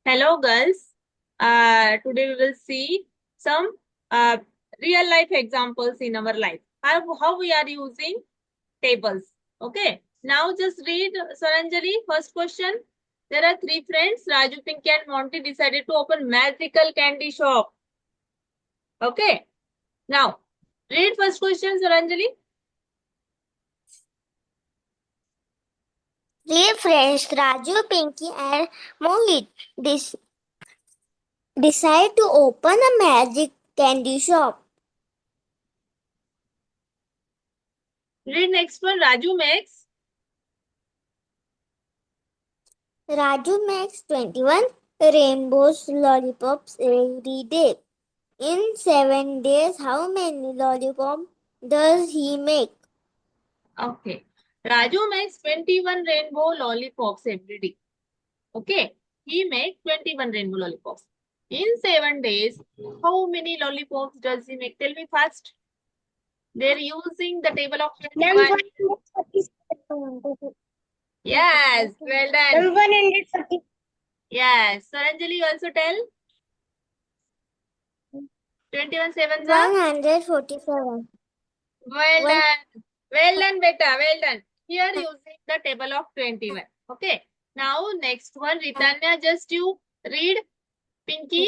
Hello, girls. Today we will see some real life examples in our life. How we are using tables. Okay. Now just read Saranjali. First question. There are three friends. Raju, Pinky, and Monty decided to open magical candy shop. Okay. Now read first question, Saranjali. Three friends, Raju, Pinky, and Mohit, decide to open a magic candy shop. Read next one. Raju makes 21 rainbows lollipops every day. In 7 days, how many lollipops does he make? Okay. Raju makes 21 rainbow lollipops every day. Okay. He makes 21 rainbow lollipops. In 7 days, how many lollipops does he make? Tell me fast. They're using the table of 21. Yes, well done. 140. Yes. Saranjali, you also tell. 21 sevens are? 147. Well done. Well done, beta. Well done. Here using the table of 21. Okay. Now, next one. Ritanya, just you read. Pinky.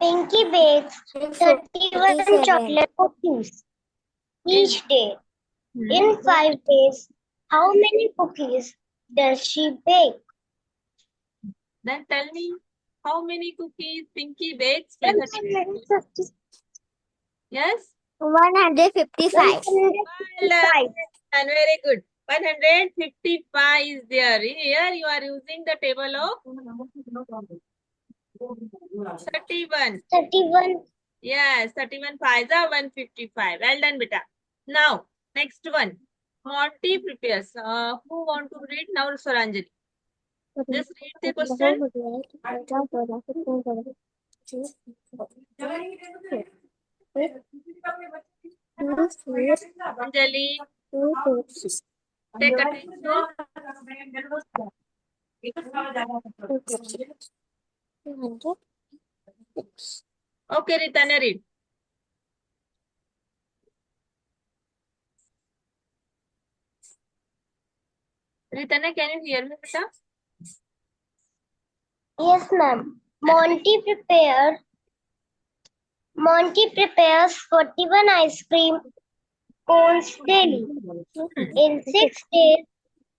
Pinky bakes 31 chocolate cookies each day. In 5 days, how many cookies does she bake? Then tell me how many cookies Pinky bakes for 30 Yes? 155. Well done. And very good. 155 is there. Here you are using the table of 31. 31. Yes, 31 5s are 155. Well done, beta. Now, next one. Monty prepares. Who want to read now? Saranjali. Just read the question. Anjali, take attention. Okay, Ritana, read. Ritana, can you hear me, beta? Yes, ma'am. Monty prepares 41 ice cream cones daily. In 6 days,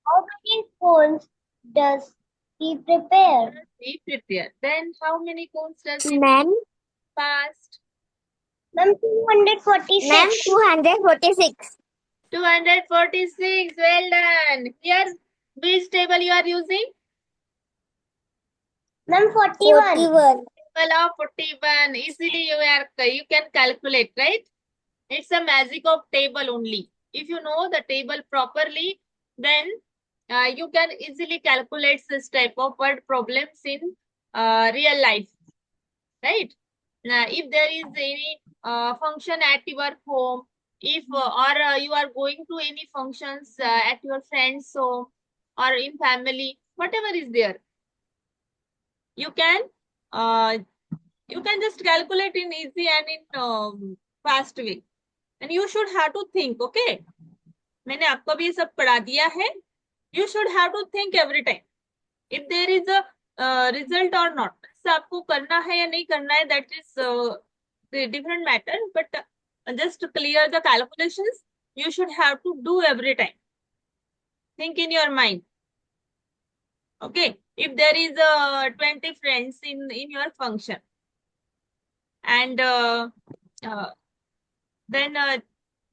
how many cones does he prepare? He prepare. Then how many cones does he Ma'am, make fast? ma'am, 246. Ma'am, 246. 246. Well done. Here, which table you are using? Ma'am, 41. 41. Table of 41. Easily you can calculate, right? It's a magic of table only. If you know the table properly, then you can easily calculate this type of word problems in real life, right? Now, if there is any function at your home, if or you are going to any functions at your friend's home or in family, whatever is there, you can uh, just calculate in easy and in fast way. And you should have to think, okay? मैंने आपको भी ये सब पढ़ा दिया है. You should have to think every time. If there is a result or not. So आपको करना है या नहीं करना है, that is the different matter. But just to clear the calculations, you should have to do every time. Think in your mind. Okay. If there is 20 friends in your function, and then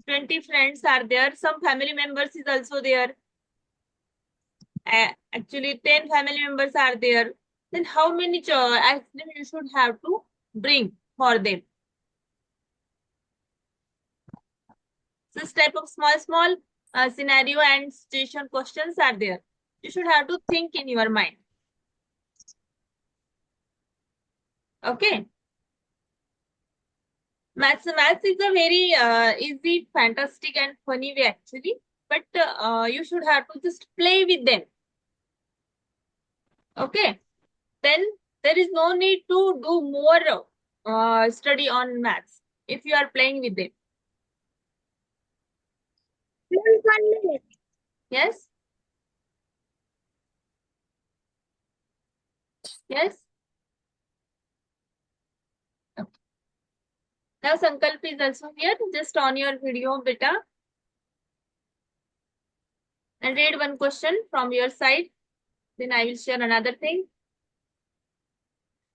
20 friends are there, some family members is also there. Actually 10 family members are there, then how many ice cream you should have to bring for them? This type of small scenario and situation questions are there. You should have to think in your mind. Okay. Maths is a very easy, fantastic and funny way actually. But you should have to just play with them. Okay. Then there is no need to do more study on maths if you are playing with them. Ma'am, 1 minute. Yes? Yes? Okay. Now Sankalp is also here. Just on your video, beta. And read one question from your side. Then I will share another thing.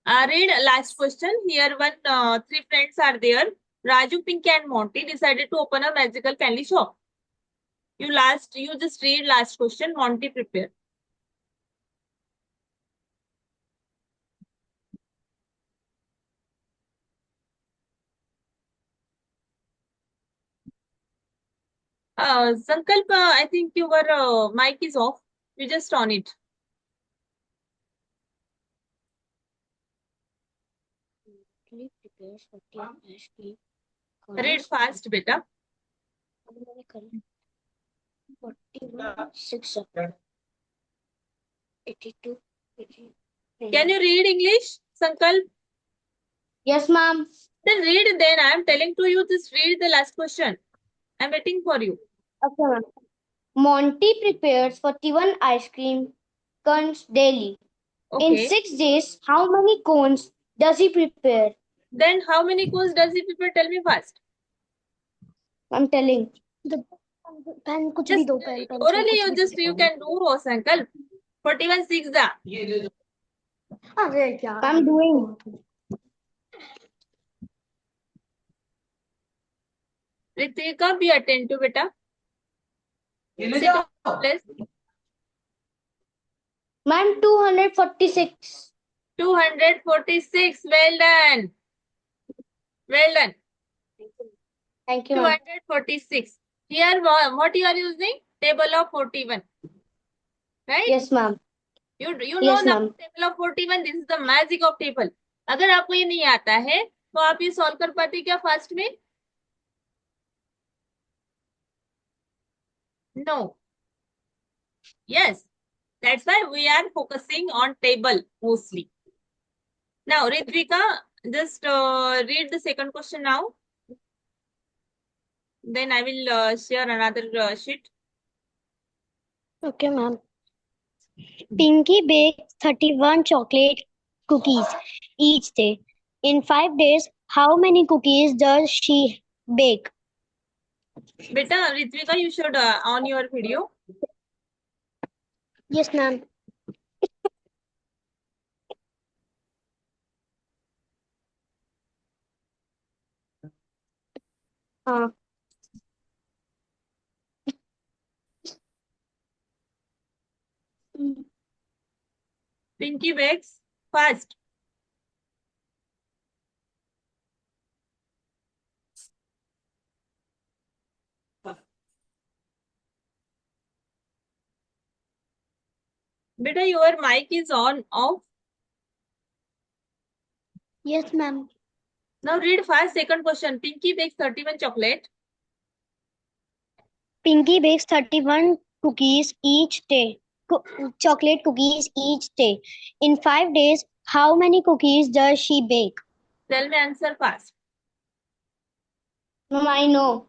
Read last question. Here three friends are there. Raju, Pinky and Monty decided to open a magical candy shop. You just read last question. Monty, prepare. Sankalp, I think your mic is off. You just on it. Read fast, beta. 41, 6, 82. Can you read English, Sankalp? Yes, ma'am. Then read. Then I am telling to you. Just read the last question. I'm waiting for you. Okay, ma'am. Monty prepares 41 ice cream cones daily. In Okay. 6 days, how many cones does he prepare? Then how many cones does he prepare? Tell me fast. I'm telling. The pen कुछ भी Just दो pen pencil orally कुछ भी you can do, Sankalp. 41 6 da. अरे क्या I'm doing. Ritika, be attentive, beta. Sit on your place. Ma'am, 246. 246. Well done. Well done. Thank you, ma'am. 246. Here, what you are using? Table of 41. Right? Yes, ma'am. You Yes, know now ma'am. table of 41. This is the magic of table. अगर आपको ये नहीं आता है तो आप ये solve कर पाते क्या फास्ट में? No. Yes. That's why we are focusing on table mostly. Now, Ritvika, just read the second question now. Then I will share another sheet. Okay, ma'am. Pinky bakes 31 chocolate cookies each day. In 5 days, how many cookies does she bake? Beta, Ritvika, you should on your video. Yes, ma'am. Pinky bakes fast. Beta, your mic is on, off. Yes, ma'am. Now read fast. Second question. Pinky bakes 31 chocolate. Pinky bakes 31 cookies each day. Chocolate cookies each day. In 5 days, how many cookies does she bake? Tell me answer fast. Ma'am, I know.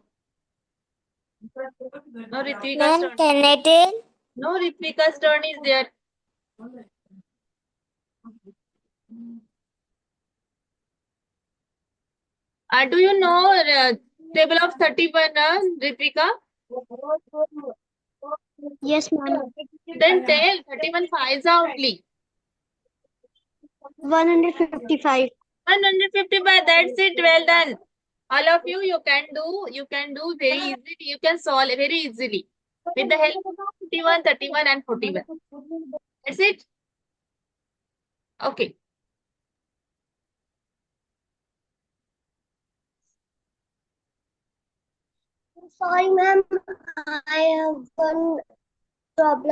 No, Ritvika's Ma'am, turn. can I tell? No, Ritvika's turn is there. Do you know table of 31, Ritvika? Yes, ma'am. Then tell 31 fives only. 155. 155, that's it. Well done. All of you can do very easily. You can solve very easily with the help of 51, 31 and 41. That's it. Okay. Sorry, ma'am. I have one problem.